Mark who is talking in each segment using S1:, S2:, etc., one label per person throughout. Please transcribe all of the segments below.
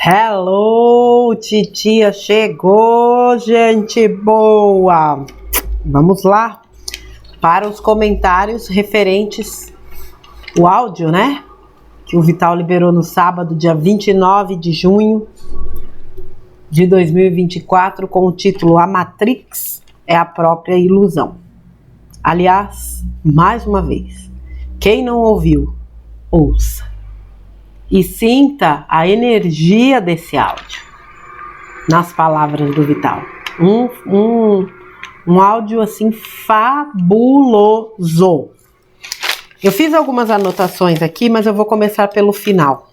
S1: Hello, titia chegou, gente boa! Vamos lá para os comentários referentes o áudio, né? Que o Vital liberou no sábado, dia 29 de junho de 2024, com o título A Matrix é a própria ilusão. Aliás, mais uma vez, quem não ouviu, ouça. E sinta a energia desse áudio nas palavras do Vital. Um áudio assim fabuloso. Eu fiz algumas anotações aqui, mas eu vou começar pelo final.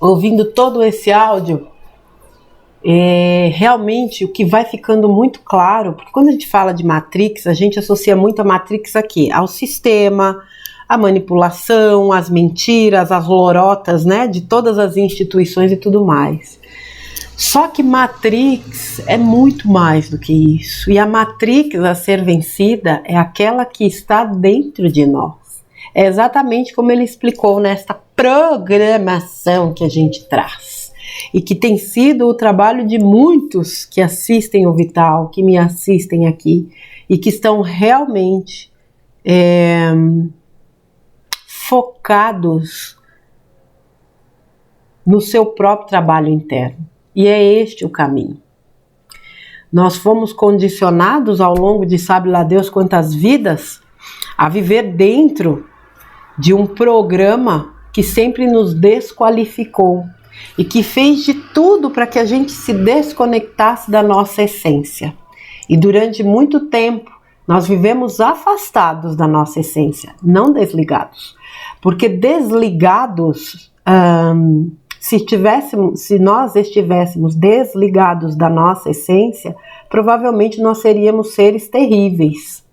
S1: Ouvindo todo esse áudio, realmente o que vai ficando muito claro, porque quando a gente fala de Matrix, a gente associa muito a Matrix aqui, ao sistema, a manipulação, as mentiras, as lorotas, né, de todas as instituições e tudo mais. Só que Matrix é muito mais do que isso. E a Matrix a ser vencida é aquela que está dentro de nós. É exatamente como ele explicou nesta programação que a gente traz. E que tem sido o trabalho de muitos que assistem o Vital, que me assistem aqui, e que estão realmente focados no seu próprio trabalho interno. E é este o caminho. Nós fomos condicionados ao longo de sabe lá Deus quantas vidas a viver dentro de um programa que sempre nos desqualificou e que fez de tudo para que a gente se desconectasse da nossa essência. E durante muito tempo nós vivemos afastados da nossa essência, não desligados. Porque desligados, se nós estivéssemos desligados da nossa essência, provavelmente nós seríamos seres terríveis.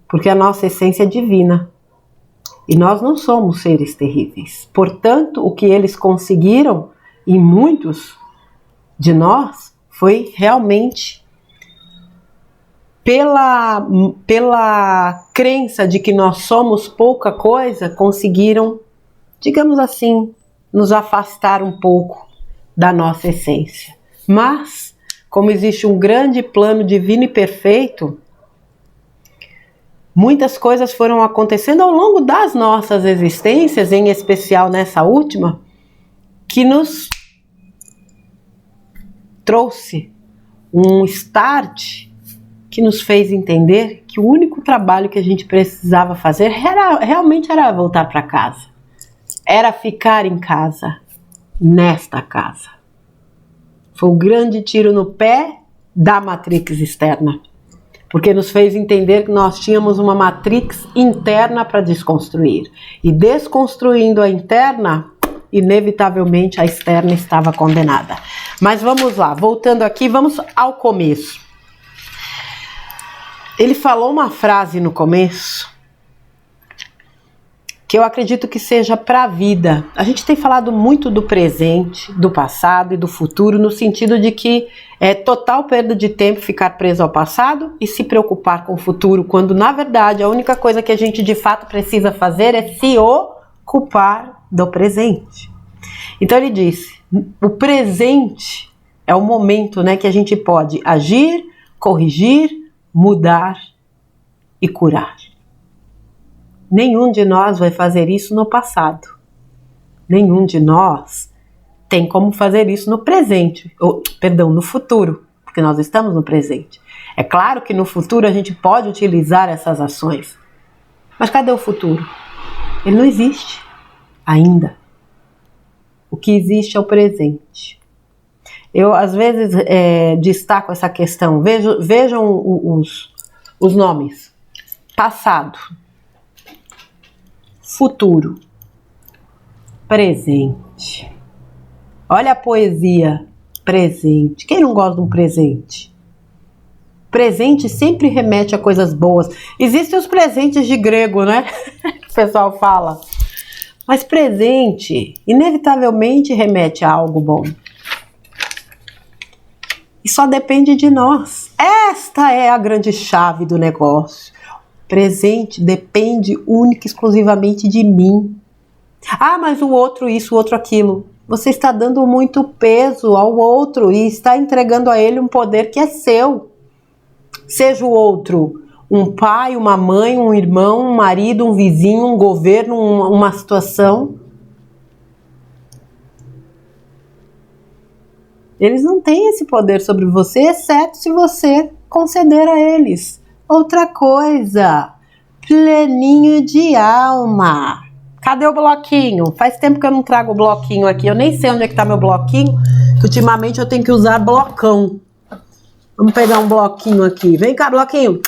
S1: Porque a nossa essência é divina. E nós não somos seres terríveis. Portanto, o que eles conseguiram, e muitos de nós, foi realmente pela crença de que nós somos pouca coisa, conseguiram, digamos assim, nos afastar um pouco da nossa essência. Mas, como existe um grande plano divino e perfeito, muitas coisas foram acontecendo ao longo das nossas existências, em especial nessa última, que nos trouxe um start que nos fez entender que o único trabalho que a gente precisava fazer realmente era voltar para casa. Era ficar em casa, nesta casa. Foi um grande tiro no pé da Matrix externa. Porque nos fez entender que nós tínhamos uma Matrix interna para desconstruir. E desconstruindo a interna, inevitavelmente a externa estava condenada. Mas vamos lá, voltando aqui, vamos ao começo. Ele falou uma frase no começo que eu acredito que seja para a vida. A gente tem falado muito do presente, do passado e do futuro, no sentido de que é total perda de tempo ficar preso ao passado e se preocupar com o futuro, quando na verdade a única coisa que a gente de fato precisa fazer é se ocupar do presente. Então ele disse, o presente é o momento, né, que a gente pode agir, corrigir, mudar e curar. Nenhum de nós vai fazer isso no passado. Nenhum de nós tem como fazer isso no presente, no futuro, porque nós estamos no presente. É claro que no futuro a gente pode utilizar essas ações, mas cadê o futuro? Ele não existe ainda. O que existe é o presente. Eu às vezes destaco essa questão, vejam os nomes: passado, futuro, presente. Olha a poesia, presente. Quem não gosta de um presente? Presente sempre remete a coisas boas. Existem os presentes de grego, né? O pessoal fala. Mas presente, inevitavelmente remete a algo bom. E só depende de nós. Esta é a grande chave do negócio. Presente depende única e exclusivamente de mim. Ah, mas o outro isso, o outro aquilo. você está dando muito peso ao outro e está entregando a ele um poder que é seu. Seja o outro um pai, uma mãe, um irmão, um marido, um vizinho, um governo, uma situação. Eles não têm esse poder sobre você, exceto se você conceder a eles. Outra coisa, planinho de alma. Cadê o bloquinho? Faz tempo que eu não trago o bloquinho aqui. Eu nem sei onde é que tá meu bloquinho, que ultimamente eu tenho que usar blocão. Vamos pegar um bloquinho aqui. Vem cá, bloquinho.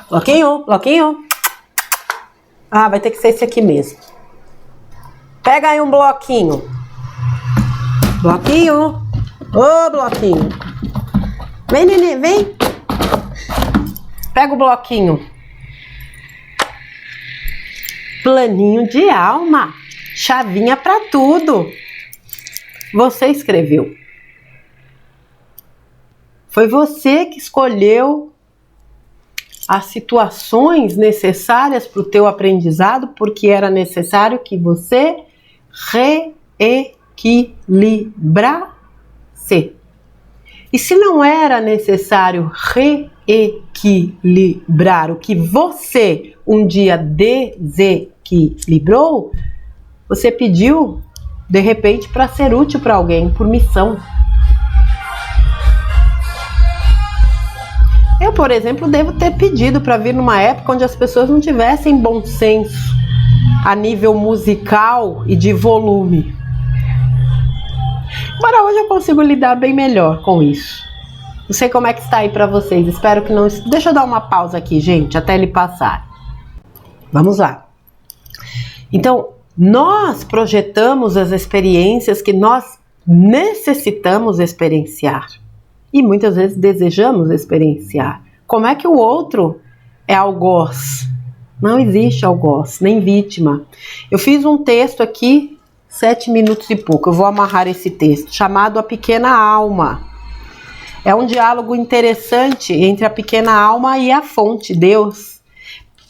S1: Bloquinho, bloquinho. Ah, vai ter que ser esse aqui mesmo. Pega aí um bloquinho. Bloquinho. Ô, bloquinho. Vem, neném, vem. Pega o bloquinho. Planinho de alma. Chavinha pra tudo. Você escreveu. Foi você que escolheu as situações necessárias para o teu aprendizado, porque era necessário que você reequilibrasse. E se não era necessário reequilibrar o que você um dia desequilibrou, você pediu, de repente, para ser útil para alguém, por missão. Eu, por exemplo, devo ter pedido para vir numa época onde as pessoas não tivessem bom senso a nível musical e de volume. Agora hoje eu consigo lidar bem melhor com isso. Não sei como é que está aí para vocês, espero que não... Deixa eu dar uma pausa aqui, gente, até ele passar. Vamos lá. Então, nós projetamos as experiências que nós necessitamos experienciar. E muitas vezes desejamos experienciar. Como é que o outro é algoz? Não existe algoz, nem vítima. Eu fiz um texto aqui, 7 minutos e pouco. Eu vou amarrar esse texto, chamado A Pequena Alma. É um diálogo interessante entre a pequena alma e a fonte, Deus.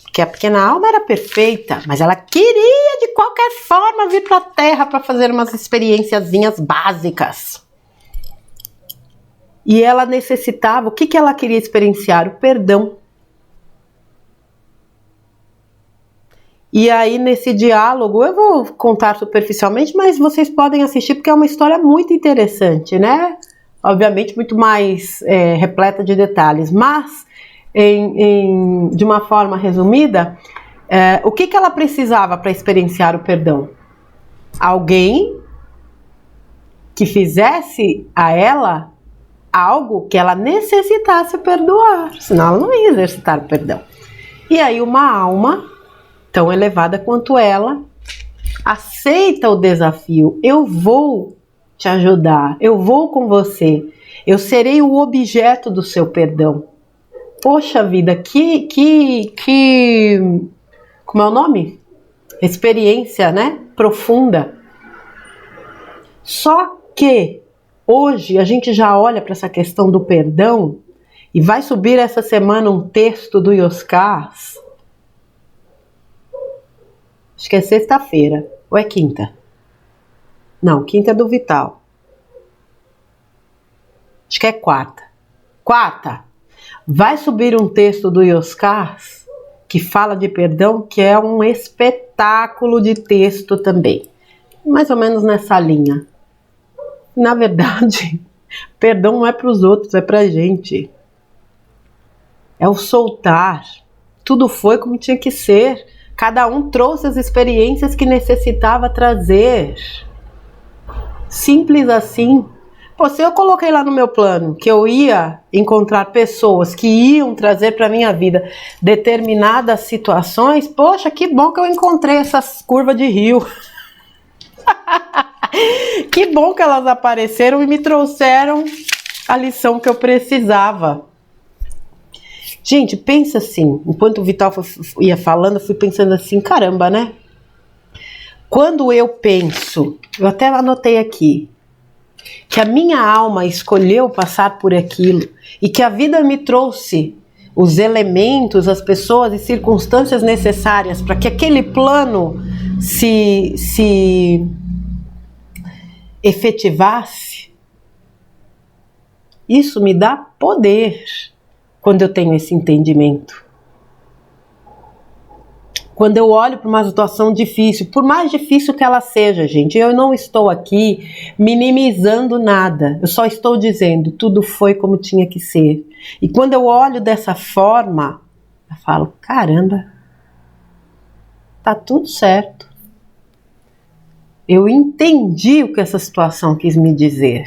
S1: Porque a pequena alma era perfeita, mas ela queria de qualquer forma vir para a Terra para fazer umas experienciazinhas básicas. E ela necessitava, o que ela queria experienciar? O perdão. E aí nesse diálogo, eu vou contar superficialmente, mas vocês podem assistir porque é uma história muito interessante, né? Obviamente muito mais repleta de detalhes, mas de uma forma resumida, o que ela precisava para experienciar o perdão? Alguém que fizesse a ela algo que ela necessitasse perdoar, senão ela não ia exercitar o perdão. E aí uma alma tão elevada quanto ela aceita o desafio. Eu vou te ajudar, eu vou com você, eu serei o objeto do seu perdão. Poxa vida, como é o nome? Experiência, né? Profunda. Só que hoje a gente já olha para essa questão do perdão e vai subir essa semana um texto do Yoskars. Acho que é sexta-feira, ou é quinta? Não, quinta é do Vital. Acho que é quarta. Quarta! Vai subir um texto do Yoskars que fala de perdão, que é um espetáculo de texto também. Mais ou menos nessa linha. Na verdade, perdão não é para os outros, é para a gente. É o soltar. Tudo foi como tinha que ser. Cada um trouxe as experiências que necessitava trazer. Simples assim. Pô, se eu coloquei lá no meu plano que eu ia encontrar pessoas que iam trazer para minha vida determinadas situações, poxa, que bom que eu encontrei essas curvas de rio. Que bom que elas apareceram e me trouxeram a lição que eu precisava. Gente, pensa assim, enquanto o Vital ia falando, eu fui pensando assim, caramba, né? Quando eu penso, eu até anotei aqui, que a minha alma escolheu passar por aquilo e que a vida me trouxe os elementos, as pessoas e circunstâncias necessárias para que aquele plano se efetivasse, isso me dá poder quando eu tenho esse entendimento. Quando eu olho para uma situação difícil, por mais difícil que ela seja, gente, eu não estou aqui minimizando nada, eu só estou dizendo, tudo foi como tinha que ser. E quando eu olho dessa forma, eu falo, caramba, tá tudo certo. Eu entendi o que essa situação quis me dizer.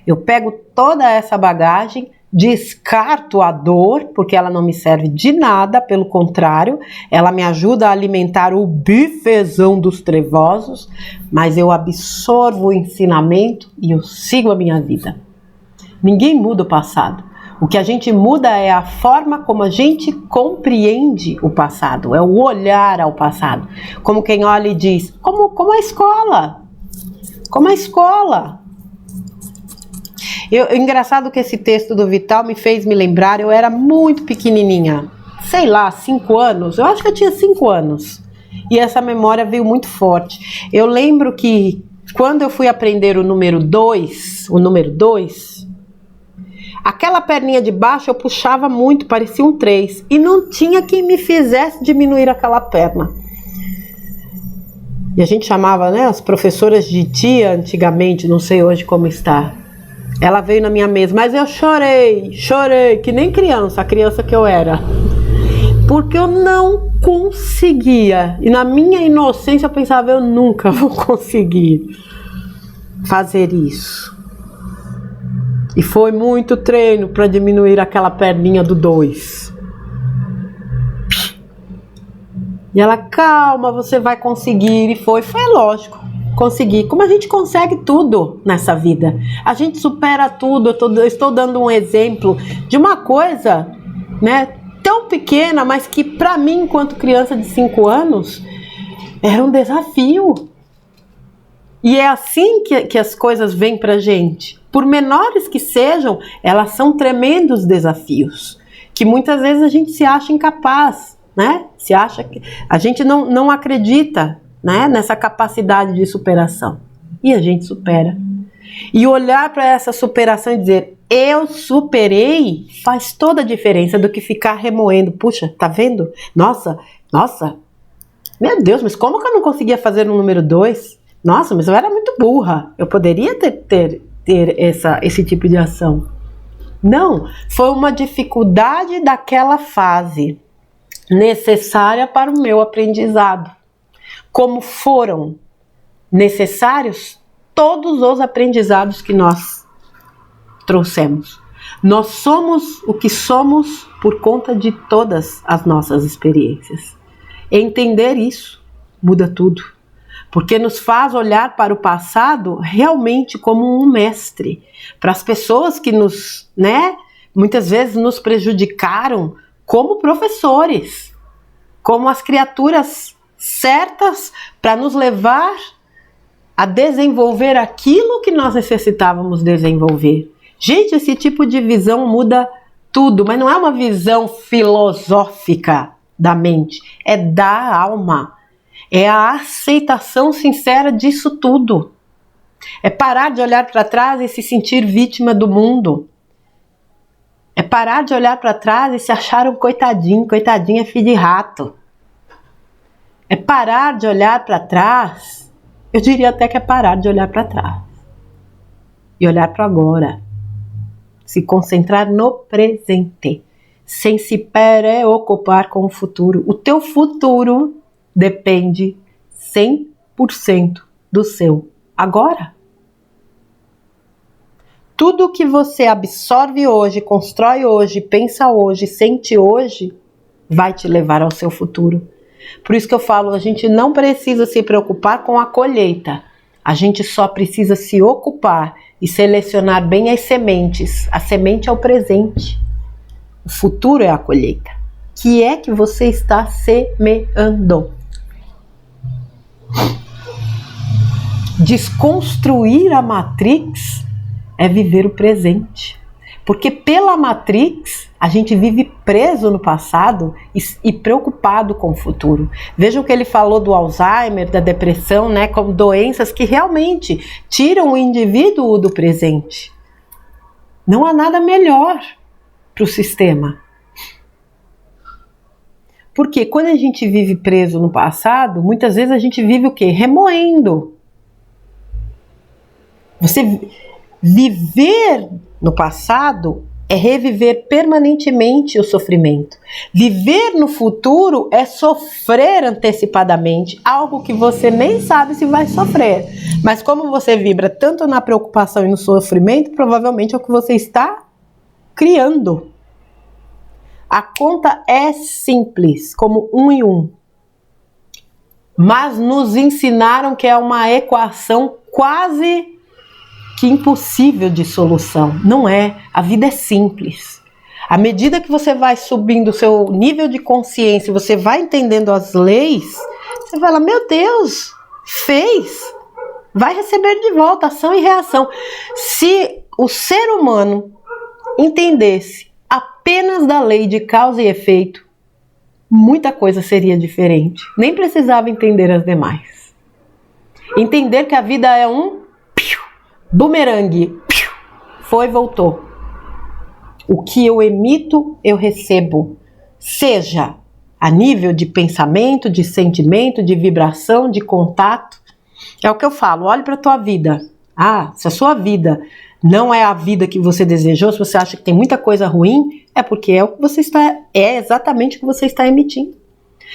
S1: Eu pego toda essa bagagem, descarto a dor, porque ela não me serve de nada, pelo contrário, ela me ajuda a alimentar o bifezão dos trevosos, mas eu absorvo o ensinamento e eu sigo a minha vida. Ninguém muda o passado. O que a gente muda é a forma como a gente compreende o passado, é o olhar ao passado. Como quem olha e diz, como a escola. Como a escola. Engraçado que esse texto do Vital me fez me lembrar, eu era muito pequenininha, sei lá, 5 anos, eu acho que eu tinha 5 anos, e essa memória veio muito forte. Eu lembro que quando eu fui aprender o número 2, aquela perninha de baixo eu puxava muito, parecia um 3, e não tinha quem me fizesse diminuir aquela perna. E a gente chamava, né, as professoras de tia antigamente, não sei hoje como está. Ela veio na minha mesa, mas eu chorei, que nem criança, a criança que eu era. Porque eu não conseguia. E na minha inocência eu pensava, eu nunca vou conseguir fazer isso. E foi muito treino para diminuir aquela perninha do 2. E ela, calma, você vai conseguir. E foi lógico. Consegui, como a gente consegue tudo nessa vida, a gente supera tudo. Eu estou dando um exemplo de uma coisa, né, tão pequena, mas que para mim, enquanto criança de 5 anos, era um desafio. E é assim que as coisas vêm pra gente, por menores que sejam, elas são tremendos desafios, que muitas vezes a gente se acha incapaz, né, se acha que a gente não acredita, né, nessa capacidade de superação. E a gente supera. E olhar para essa superação e dizer, eu superei, faz toda a diferença do que ficar remoendo. Puxa, tá vendo? Nossa, meu Deus, mas como que eu não conseguia fazer no número 2? Nossa, mas eu era muito burra. Eu poderia ter esse tipo de ação. Não, foi uma dificuldade daquela fase, necessária para o meu aprendizado. Como foram necessários todos os aprendizados que nós trouxemos. Nós somos o que somos por conta de todas as nossas experiências. Entender isso muda tudo, porque nos faz olhar para o passado realmente como um mestre. Para as pessoas que nos, né, muitas vezes nos prejudicaram como professores, como as criaturas certas para nos levar a desenvolver aquilo que nós necessitávamos desenvolver. Gente, esse tipo de visão muda tudo, mas não é uma visão filosófica da mente, é da alma, é a aceitação sincera disso tudo. É parar de olhar para trás e se sentir vítima do mundo. É parar de olhar para trás e se achar um coitadinho é filho de rato. É parar de olhar para trás, eu diria até que é parar de olhar para trás e olhar para agora, se concentrar no presente, sem se preocupar com o futuro. O teu futuro depende 100% do seu agora. Tudo que você absorve hoje, constrói hoje, pensa hoje, sente hoje, vai te levar ao seu futuro. Por isso que eu falo, a gente não precisa se preocupar com a colheita. A gente só precisa se ocupar e selecionar bem as sementes. A semente é o presente. O futuro é a colheita. Que é que você está semeando? Desconstruir a Matrix é viver o presente. Porque pela Matrix, A gente vive preso no passado e preocupado com o futuro. Veja o que ele falou do Alzheimer, da depressão, né, como doenças que realmente tiram o indivíduo do presente. Não há nada melhor para o sistema. Porque quando a gente vive preso no passado, muitas vezes a gente vive o quê? Remoendo. Você viver no passado é reviver permanentemente o sofrimento. Viver no futuro é sofrer antecipadamente, algo que você nem sabe se vai sofrer. Mas como você vibra tanto na preocupação e no sofrimento, provavelmente é o que você está criando. A conta é simples, como 1 e 1. Mas nos ensinaram que é uma equação quase que impossível de solução. Não é. A vida é simples. À medida que você vai subindo o seu nível de consciência, você vai entendendo as leis, você fala, meu Deus, fez. Vai receber de volta ação e reação. Se o ser humano entendesse apenas da lei de causa e efeito, muita coisa seria diferente. Nem precisava entender as demais. Entender que a vida é um bumerangue. Foi e voltou. O que eu emito, eu recebo. Seja a nível de pensamento, de sentimento, de vibração, de contato. É o que eu falo, olhe para a tua vida. Se a sua vida não é a vida que você desejou, se você acha que tem muita coisa ruim, é porque é o que você é exatamente o que você está emitindo.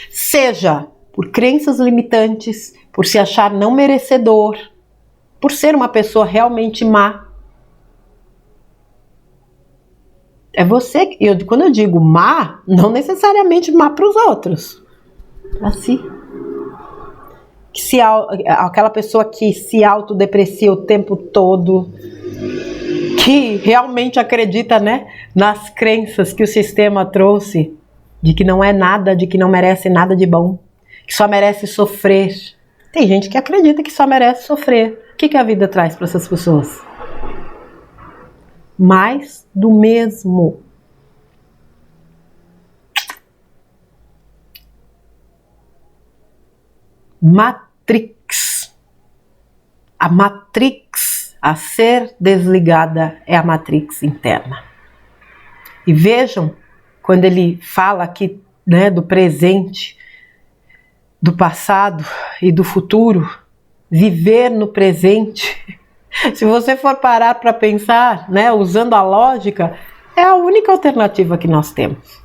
S1: Seja por crenças limitantes, por se achar não merecedor, por ser uma pessoa realmente má. É você, quando eu digo má, não necessariamente má para os outros, para si. Aquela pessoa que se autodeprecia o tempo todo, que realmente acredita, né, nas crenças que o sistema trouxe, de que não é nada, de que não merece nada de bom, que só merece sofrer. Tem gente que acredita que só merece sofrer. O que a vida traz para essas pessoas? Mais do mesmo. Matrix. A Matrix a ser desligada é a Matrix interna. E vejam, quando ele fala aqui, né, do presente, do passado e do futuro, viver no presente. Se você for parar para pensar, né, usando a lógica, é a única alternativa que nós temos.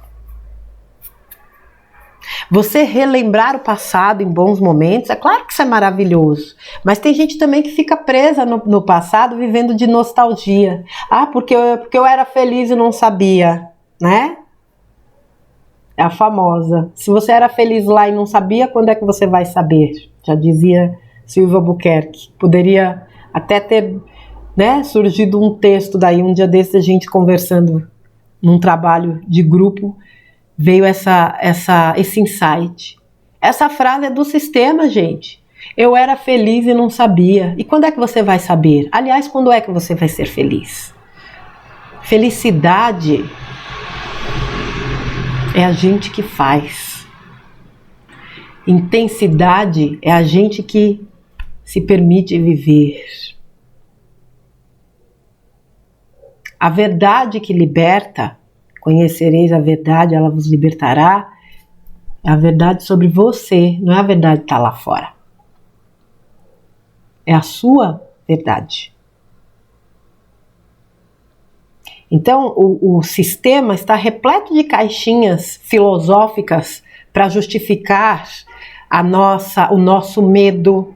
S1: Você relembrar o passado em bons momentos, é claro que isso é maravilhoso, mas tem gente também que fica presa no passado, vivendo de nostalgia. Porque eu era feliz e não sabia, né? É a famosa. Se você era feliz lá e não sabia, quando é que você vai saber? Já dizia Silvio Albuquerque. Poderia até ter, né, surgido um texto daí, um dia desses, a gente conversando num trabalho de grupo, veio esse insight. Essa frase é do sistema, gente. Eu era feliz e não sabia. E quando é que você vai saber? Aliás, quando é que você vai ser feliz? Felicidade é a gente que faz. Intensidade é a gente que se permite viver. A verdade que liberta, conhecereis a verdade, ela vos libertará, é a verdade sobre você, não é a verdade que está lá fora. É a sua verdade. Então, o sistema está repleto de caixinhas filosóficas para justificar o nosso medo,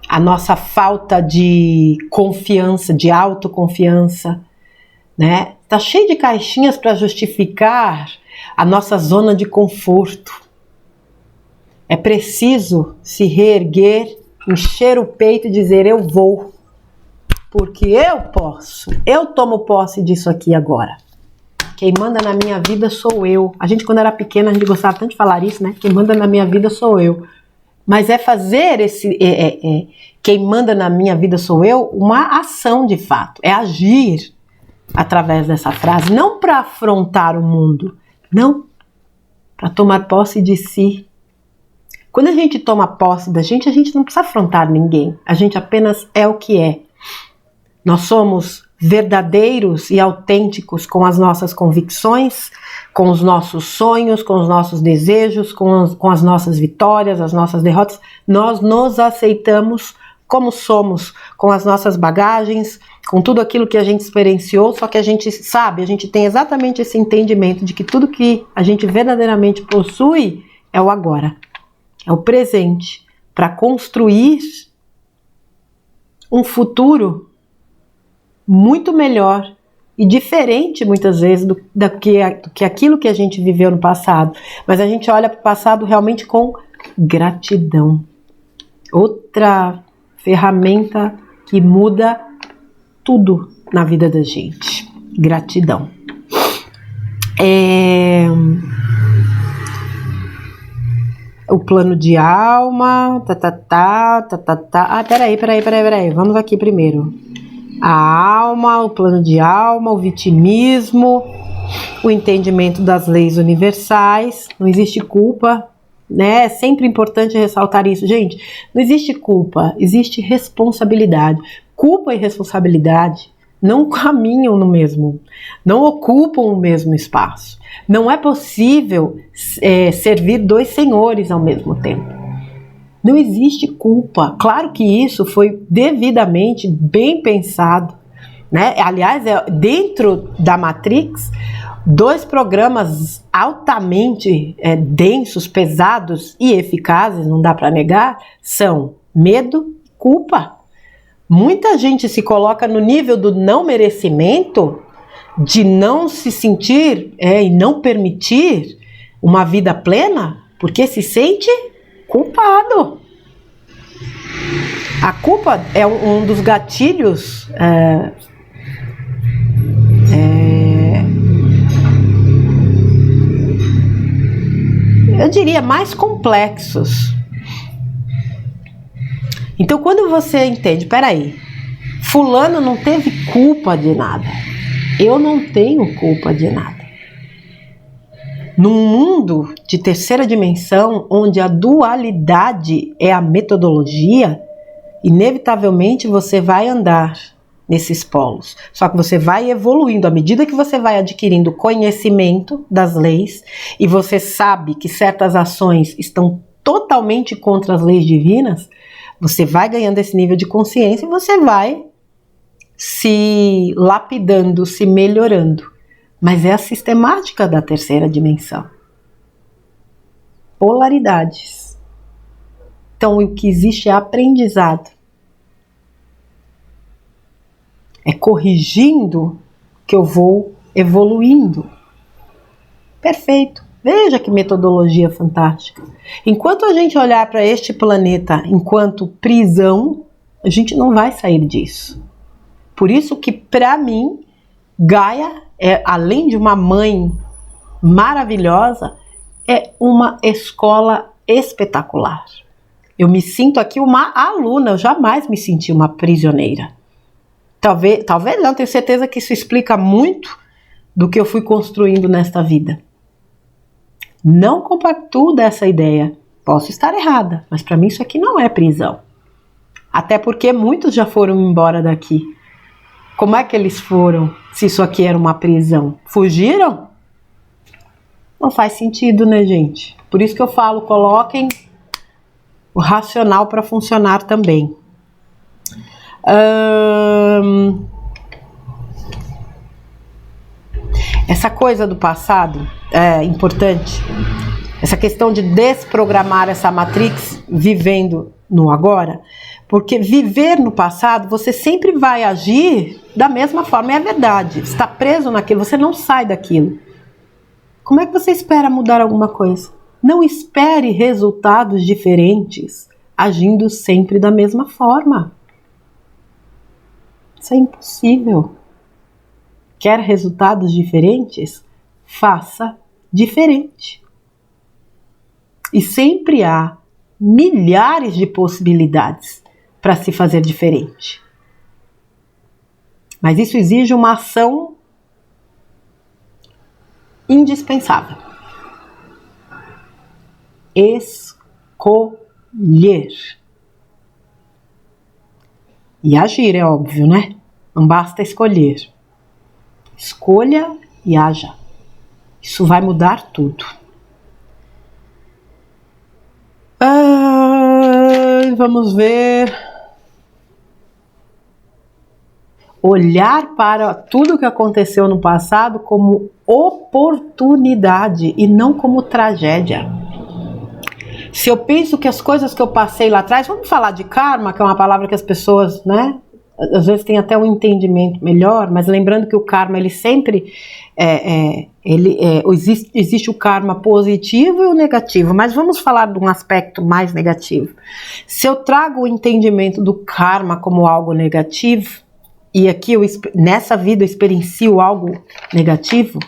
S1: a nossa falta de confiança, de autoconfiança, né? Está cheio de caixinhas para justificar a nossa zona de conforto. É preciso se reerguer, encher o peito e dizer, eu vou. Porque eu posso, eu tomo posse disso aqui agora. Quem manda na minha vida sou eu. A gente, quando era pequena, a gente gostava tanto de falar isso, né? Quem manda na minha vida sou eu. Mas é fazer quem manda na minha vida sou eu, uma ação de fato. É agir. através dessa frase, não para afrontar o mundo, não, para tomar posse de si. Quando a gente toma posse da gente, a gente não precisa afrontar ninguém, a gente apenas é o que é. Nós somos verdadeiros e autênticos com as nossas convicções, com os nossos sonhos, com os nossos desejos, com as nossas vitórias, as nossas derrotas. Nós nos aceitamos como somos, com as nossas bagagens, com tudo aquilo que a gente experienciou, só que a gente sabe, a gente tem exatamente esse entendimento de que tudo que a gente verdadeiramente possui é o agora, é o presente, para construir um futuro muito melhor e diferente muitas vezes do que aquilo que a gente viveu no passado. Mas a gente olha para o passado realmente com gratidão. Outra ferramenta que muda tudo na vida da gente. Gratidão. O plano de alma. Peraí. Vamos aqui primeiro. A alma, o plano de alma, o vitimismo, o entendimento das leis universais. Não existe culpa, né? É sempre importante ressaltar isso. Gente, não existe culpa, existe responsabilidade. Culpa e responsabilidade não caminham no mesmo, não ocupam o mesmo espaço. Não é possível servir dois senhores ao mesmo tempo. Não existe culpa. Claro que isso foi devidamente bem pensado, né? Aliás, dentro da Matrix, 2 programas altamente densos, pesados e eficazes, não dá para negar, são medo e culpa. Muita gente se coloca no nível do não merecimento, de não se sentir e não permitir uma vida plena, porque se sente culpado. A culpa é um dos gatilhos eu diria mais complexos. Então quando você entende, peraí, fulano não teve culpa de nada, eu não tenho culpa de nada. Num mundo de terceira dimensão, onde a dualidade é a metodologia, inevitavelmente você vai andar nesses polos. Só que você vai evoluindo à medida que você vai adquirindo conhecimento das leis e você sabe que certas ações estão totalmente contra as leis divinas, você vai ganhando esse nível de consciência e você vai se lapidando, se melhorando. Mas é a sistemática da terceira dimensão. Polaridades. Então, o que existe é aprendizado. É corrigindo que eu vou evoluindo. Perfeito. Veja que metodologia fantástica. Enquanto a gente olhar para este planeta enquanto prisão, a gente não vai sair disso. Por isso que, para mim, Gaia, além de uma mãe maravilhosa, é uma escola espetacular. Eu me sinto aqui uma aluna, eu jamais me senti uma prisioneira. Talvez não, tenho certeza que isso explica muito do que eu fui construindo nesta vida. Não compactuo dessa ideia. Posso estar errada, mas para mim isso aqui não é prisão. Até porque muitos já foram embora daqui. Como é que eles foram, se isso aqui era uma prisão? Fugiram? Não faz sentido, né, gente? Por isso que eu falo, coloquem o racional para funcionar também. Essa coisa do passado é importante. Essa questão de desprogramar essa matrix vivendo no agora. Porque viver no passado, você sempre vai agir da mesma forma. É verdade, você está preso naquilo, você não sai daquilo. Como é que você espera mudar alguma coisa? Não espere resultados diferentes agindo sempre da mesma forma. Isso é impossível. Quer resultados diferentes? Faça diferente. E sempre há milhares de possibilidades para se fazer diferente. Mas isso exige uma ação indispensável. Escolher. E agir, é óbvio, né? Não basta escolher. Escolha e haja. Isso vai mudar tudo. Vamos ver. Olhar para tudo que aconteceu no passado como oportunidade e não como tragédia. Se eu penso que as coisas que eu passei lá atrás, vamos falar de karma, que é uma palavra que as pessoas, né, às vezes tem até um entendimento melhor, mas lembrando que o karma, ele sempre, existe o karma positivo e o negativo, mas vamos falar de um aspecto mais negativo. Se eu trago o entendimento do karma como algo negativo, e aqui nessa vida eu experiencio algo negativo,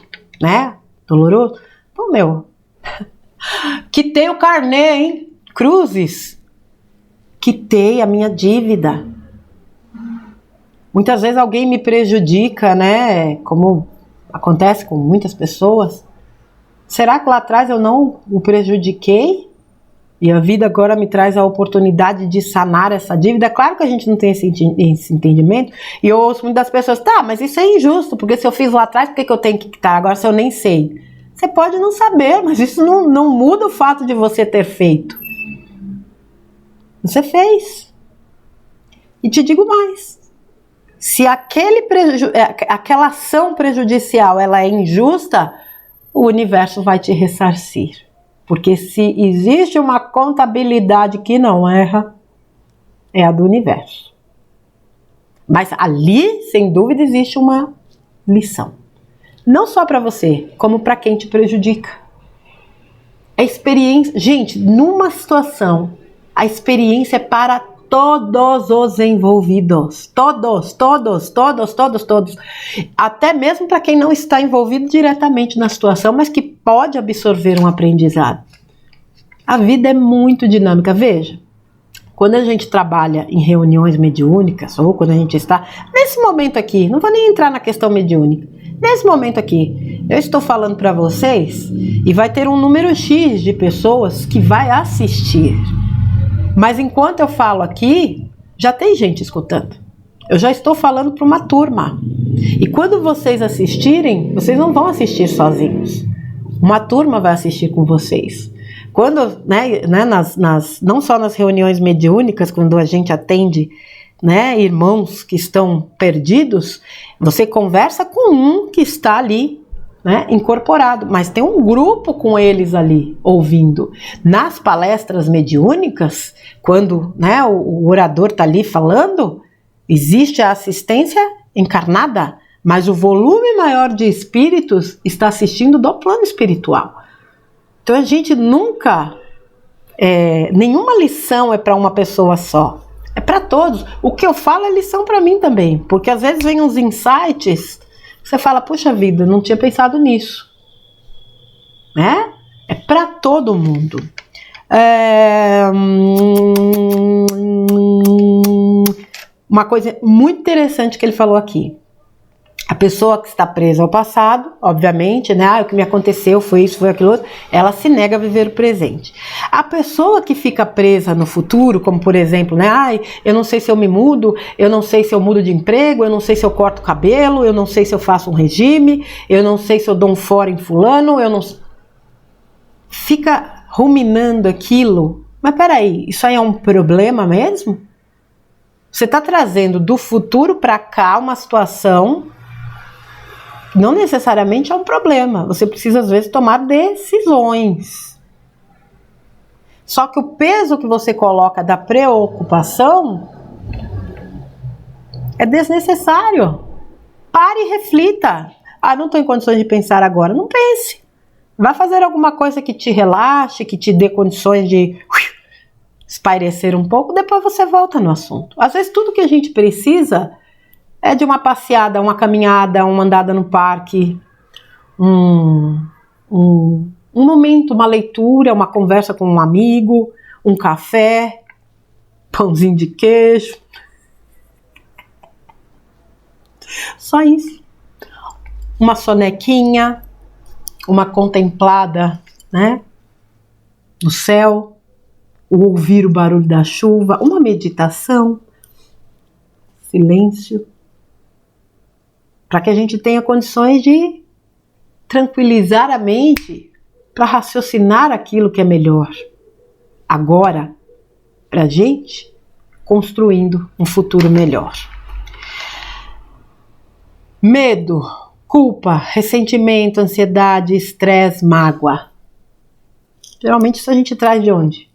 S1: né, doloroso, pô, quitei o carnê, hein? Cruzes. Quitei a minha dívida. Muitas vezes alguém me prejudica, né? Como acontece com muitas pessoas. Será que lá atrás eu não o prejudiquei? E a vida agora me traz a oportunidade de sanar essa dívida? Claro que a gente não tem esse entendimento. E eu ouço muitas pessoas, tá, mas isso é injusto, porque se eu fiz lá atrás, por que eu tenho que quitar? Agora se eu nem sei. Você pode não saber, mas isso não muda o fato de você ter feito. Você fez. E te digo mais. Se aquela ação prejudicial ela é injusta, o universo vai te ressarcir. Porque se existe uma contabilidade que não erra, é a do universo. Mas ali, sem dúvida, existe uma lição. Não só para você, como para quem te prejudica. A experiência, gente, numa situação, a experiência é para todos os envolvidos. Todos. Até mesmo para quem não está envolvido diretamente na situação, mas que pode absorver um aprendizado. A vida é muito dinâmica. Veja, quando a gente trabalha em reuniões mediúnicas, ou quando a gente está nesse momento aqui, não vou nem entrar na questão mediúnica, nesse momento aqui, eu estou falando para vocês e vai ter um número X de pessoas que vai assistir. Mas enquanto eu falo aqui, já tem gente escutando. Eu já estou falando para uma turma. E quando vocês assistirem, vocês não vão assistir sozinhos. Uma turma vai assistir com vocês. Quando, não só nas reuniões mediúnicas, quando a gente atende, né, irmãos que estão perdidos, você conversa com um que está ali, né, incorporado, mas tem um grupo com eles ali ouvindo. Nas palestras mediúnicas, quando, né, o orador está ali falando, existe a assistência encarnada, mas o volume maior de espíritos está assistindo do plano espiritual. Então a gente nunca, nenhuma lição é para uma pessoa só, é para todos. O que eu falo é lição para mim também, porque às vezes vem uns insights, você fala, puxa vida, não tinha pensado nisso, né? É para todo mundo. Uma coisa muito interessante que ele falou aqui. A pessoa que está presa ao passado, obviamente, né? O que me aconteceu foi isso, foi aquilo outro, ela se nega a viver o presente. A pessoa que fica presa no futuro, como por exemplo, né? Eu não sei se eu me mudo, eu não sei se eu mudo de emprego, eu não sei se eu corto o cabelo, eu não sei se eu faço um regime, eu não sei se eu dou um fora em fulano, eu não... Fica ruminando aquilo. Mas peraí, isso aí é um problema mesmo? Você está trazendo do futuro para cá uma situação... Não necessariamente é um problema, você precisa às vezes tomar decisões. Só que o peso que você coloca da preocupação é desnecessário. Pare e reflita. Não estou em condições de pensar agora. Não pense. Vá fazer alguma coisa que te relaxe, que te dê condições de espairecer um pouco, depois você volta no assunto. Às vezes tudo que a gente precisa é de uma passeada, uma caminhada, uma andada no parque, um momento, uma leitura, uma conversa com um amigo, um café, pãozinho de queijo. Só isso. Uma sonequinha. uma contemplada, né, no céu, o ouvir o barulho da chuva, uma meditação, silêncio, para que a gente tenha condições de tranquilizar a mente para raciocinar aquilo que é melhor agora para a gente, construindo um futuro melhor. Medo, culpa, ressentimento, ansiedade, estresse, mágoa. Geralmente isso a gente traz de onde?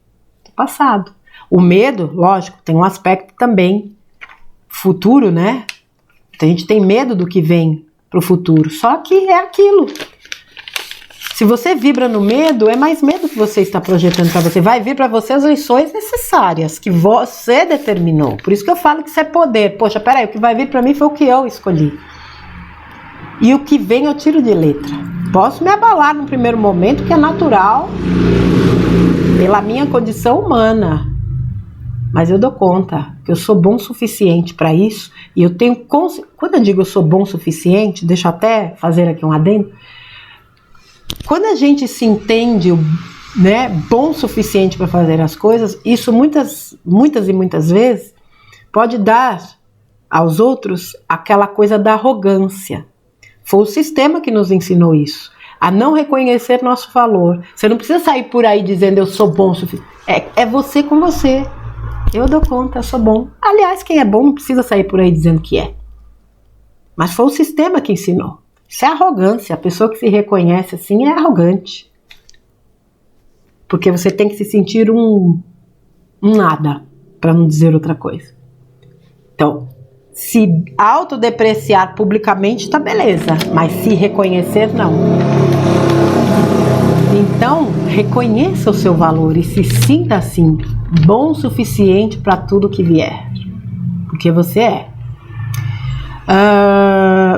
S1: Do passado. O medo, lógico, tem um aspecto também futuro, né? A gente tem medo do que vem para o futuro, só que é aquilo. Se você vibra no medo, é mais medo que você está projetando para você. Vai vir para você as lições necessárias que você determinou. Por isso que eu falo que isso é poder. Poxa, peraí, o que vai vir para mim foi o que eu escolhi. E o que vem eu tiro de letra. Posso me abalar no primeiro momento, que é natural, pela minha condição humana. Mas eu dou conta que eu sou bom o suficiente para isso. E eu tenho... Quando eu digo eu sou bom o suficiente, deixa eu até fazer aqui um adendo. Quando a gente se entende, né, bom o suficiente para fazer as coisas, isso muitas e muitas vezes pode dar aos outros aquela coisa da arrogância. Foi o sistema que nos ensinou isso, a não reconhecer nosso valor. Você não precisa sair por aí dizendo eu sou bom o suficiente. É você com você. Eu dou conta, eu sou bom. Aliás, quem é bom não precisa sair por aí dizendo que é. Mas foi o sistema que ensinou. Isso é arrogância. A pessoa que se reconhece assim é arrogante. Porque você tem que se sentir um nada, para não dizer outra coisa. Então, se autodepreciar publicamente, tá beleza. Mas se reconhecer, não. Então, reconheça o seu valor e se sinta assim, bom o suficiente para tudo que vier. Porque você é.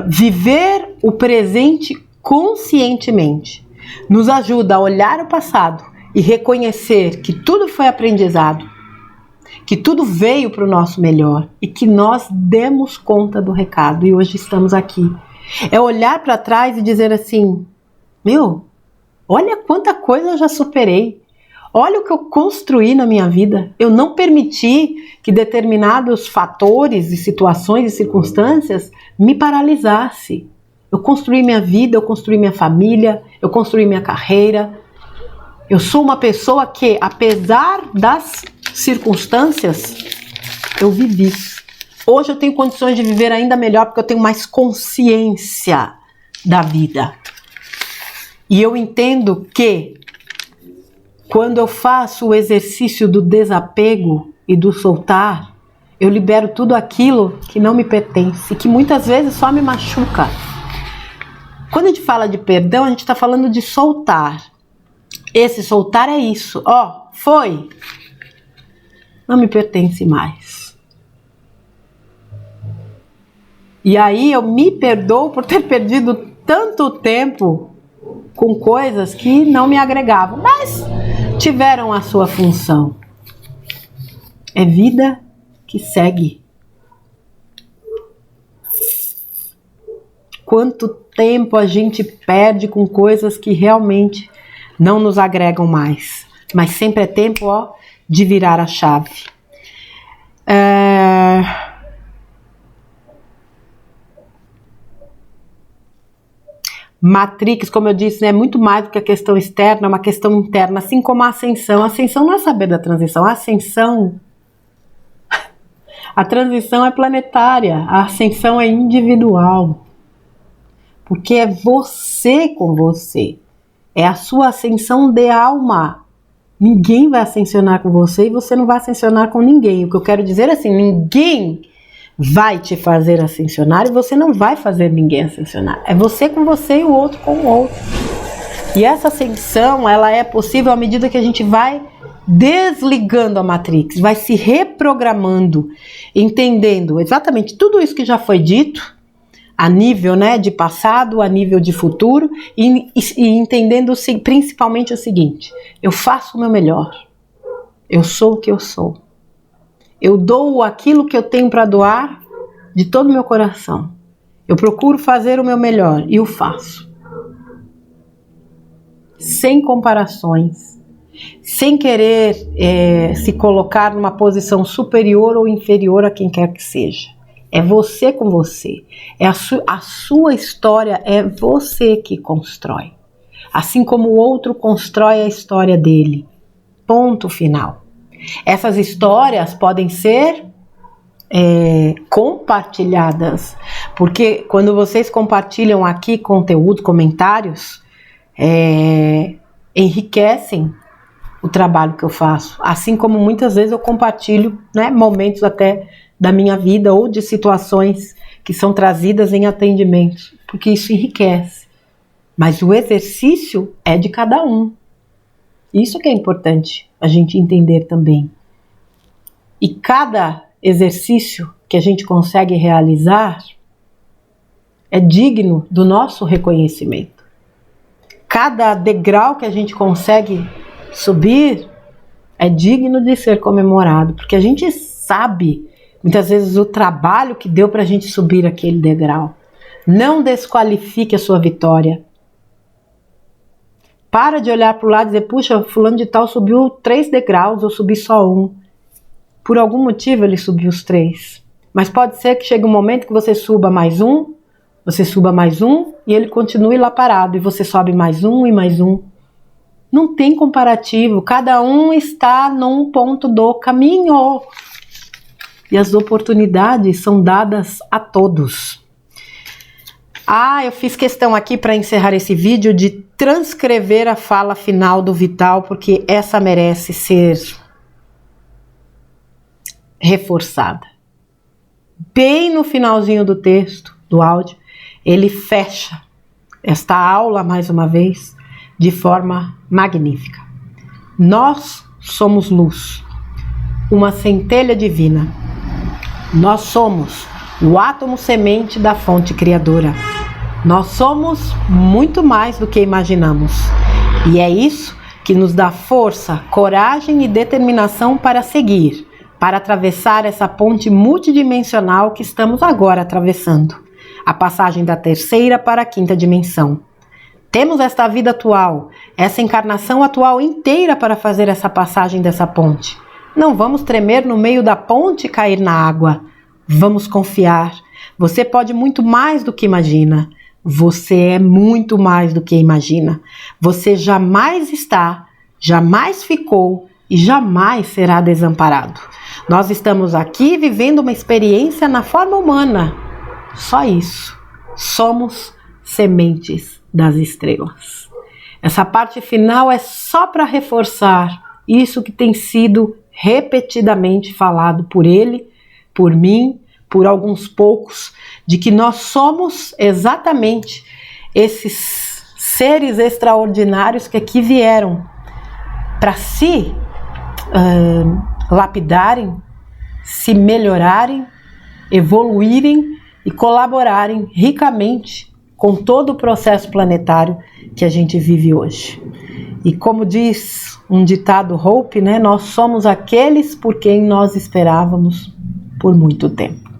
S1: Viver o presente conscientemente nos ajuda a olhar o passado e reconhecer que tudo foi aprendizado, que tudo veio para o nosso melhor e que nós demos conta do recado e hoje estamos aqui. É olhar para trás e dizer assim, olha quanta coisa eu já superei. Olha o que eu construí na minha vida. Eu não permiti que determinados fatores e situações e circunstâncias me paralisassem. Eu construí minha vida, eu construí minha família, eu construí minha carreira. Eu sou uma pessoa que, apesar das circunstâncias, eu vivi. Hoje eu tenho condições de viver ainda melhor porque eu tenho mais consciência da vida. E eu entendo que quando eu faço o exercício do desapego e do soltar, eu libero tudo aquilo que não me pertence, que muitas vezes só me machuca. Quando a gente fala de perdão, a gente está falando de soltar. Esse soltar é isso. Foi. Não me pertence mais. E aí eu me perdoo por ter perdido tanto tempo com coisas que não me agregavam, mas tiveram a sua função. É vida que segue. Quanto tempo a gente perde com coisas que realmente não nos agregam mais. Mas sempre é tempo, de virar a chave. Matrix, como eu disse, é muito mais do que a questão externa, é uma questão interna, assim como a ascensão. A ascensão não é saber da transição, a transição é planetária, a ascensão é individual. Porque é você com você, é a sua ascensão de alma. Ninguém vai ascensionar com você e você não vai ascensionar com ninguém. O que eu quero dizer é assim, ninguém vai te fazer ascensionar e você não vai fazer ninguém ascensionar. É você com você e o outro com o outro. E essa ascensão, ela é possível à medida que a gente vai desligando a Matrix, vai se reprogramando, entendendo exatamente tudo isso que já foi dito, a nível, né, de passado, a nível de futuro, e entendendo principalmente o seguinte, eu faço o meu melhor, eu sou o que eu sou. Eu dou aquilo que eu tenho para doar de todo o meu coração. Eu procuro fazer o meu melhor e o faço. sem comparações, sem querer se colocar numa posição superior ou inferior a quem quer que seja. É você com você. A sua história é você que constrói. Assim como o outro constrói a história dele. Ponto final. Essas histórias podem ser compartilhadas, porque quando vocês compartilham aqui conteúdo, comentários, enriquecem o trabalho que eu faço, assim como muitas vezes eu compartilho, né, momentos até da minha vida ou de situações que são trazidas em atendimento, porque isso enriquece, mas o exercício é de cada um. Isso que é importante a gente entender também. E cada exercício que a gente consegue realizar é digno do nosso reconhecimento. Cada degrau que a gente consegue subir é digno de ser comemorado, porque a gente sabe muitas vezes o trabalho que deu para a gente subir aquele degrau. Não desqualifique a sua vitória. Para de olhar para o lado e dizer, puxa, fulano de tal subiu 3 degraus, eu subi só 1. Por algum motivo ele subiu os 3. Mas pode ser que chegue um momento que você suba mais 1, você suba mais 1 e ele continue lá parado. E você sobe mais 1 e mais 1. Não tem comparativo. Cada um está num ponto do caminho. E as oportunidades são dadas a todos. Eu fiz questão aqui para encerrar esse vídeo de transcrever a fala final do Vital, porque essa merece ser reforçada. Bem no finalzinho do texto, do áudio, ele fecha esta aula, mais uma vez, de forma magnífica. Nós somos luz, uma centelha divina. Nós somos o átomo semente da fonte criadora. Nós somos muito mais do que imaginamos. E é isso que nos dá força, coragem e determinação para seguir, para atravessar essa ponte multidimensional que estamos agora atravessando, a passagem da 3ª para a 5ª dimensão. Temos esta vida atual, essa encarnação atual inteira para fazer essa passagem dessa ponte. Não vamos tremer no meio da ponte e cair na água. Vamos confiar. Você pode muito mais do que imagina. Você é muito mais do que imagina. Você jamais está, jamais ficou e jamais será desamparado. Nós estamos aqui vivendo uma experiência na forma humana. Só isso. Somos sementes das estrelas. Essa parte final é só para reforçar isso que tem sido repetidamente falado por ele, por mim, por alguns poucos, de que nós somos exatamente esses seres extraordinários que aqui vieram para se lapidarem, se melhorarem, evoluírem e colaborarem ricamente com todo o processo planetário que a gente vive hoje. E como diz um ditado Hope, né, nós somos aqueles por quem nós esperávamos por muito tempo.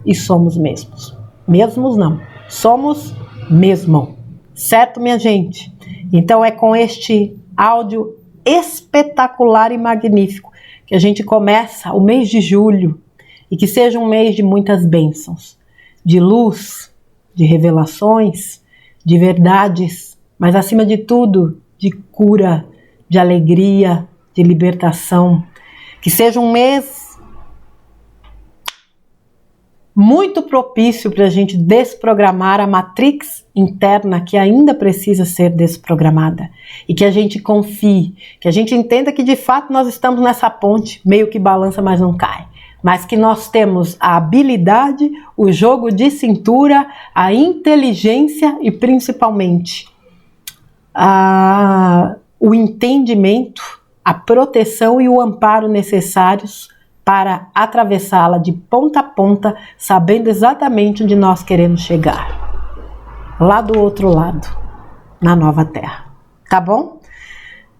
S1: E somos mesmos. Mesmos não. Somos mesmo. Certo, minha gente? Então é com este áudio espetacular e magnífico que a gente começa o mês de julho e que seja um mês de muitas bênçãos, de luz, de revelações, de verdades, mas acima de tudo, de cura, de alegria, de libertação. Que seja um mês muito propício para a gente desprogramar a matrix interna que ainda precisa ser desprogramada. E que a gente confie, que a gente entenda que de fato nós estamos nessa ponte, meio que balança, mas não cai. Mas que nós temos a habilidade, o jogo de cintura, a inteligência e principalmente o entendimento, a proteção e o amparo necessários para atravessá-la de ponta a ponta, sabendo exatamente onde nós queremos chegar. Lá do outro lado, na nova Terra. Tá bom?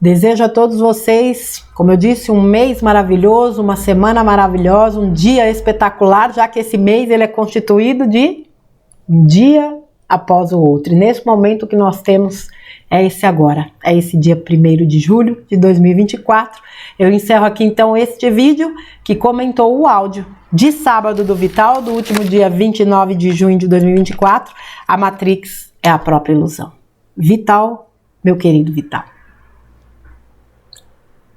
S1: Desejo a todos vocês, como eu disse, um mês maravilhoso, uma semana maravilhosa, um dia espetacular, já que esse mês ele é constituído de um dia após o outro. E nesse momento o que nós temos é esse agora, é esse dia 1º de julho de 2024. Eu encerro aqui então este vídeo que comentou o áudio de sábado do Vital, do último dia 29 de junho de 2024, a Matrix é a própria ilusão. Vital, meu querido Vital.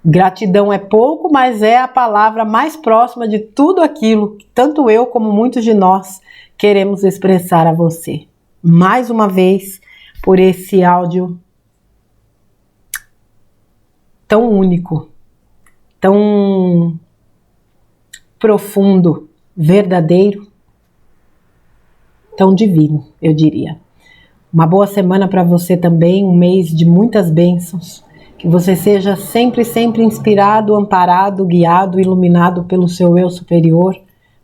S1: Gratidão é pouco, mas é a palavra mais próxima de tudo aquilo que tanto eu como muitos de nós queremos expressar a você. Mais uma vez, por esse áudio tão único, tão profundo, verdadeiro, tão divino, eu diria. Uma boa semana para você também, um mês de muitas bênçãos. Que você seja sempre, sempre inspirado, amparado, guiado, iluminado pelo seu eu superior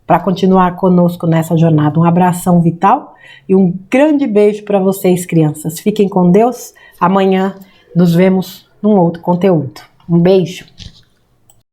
S1: para continuar conosco nessa jornada. Um abração vital e um grande beijo para vocês, crianças. Fiquem com Deus. Amanhã nos vemos num outro conteúdo. Um beijo.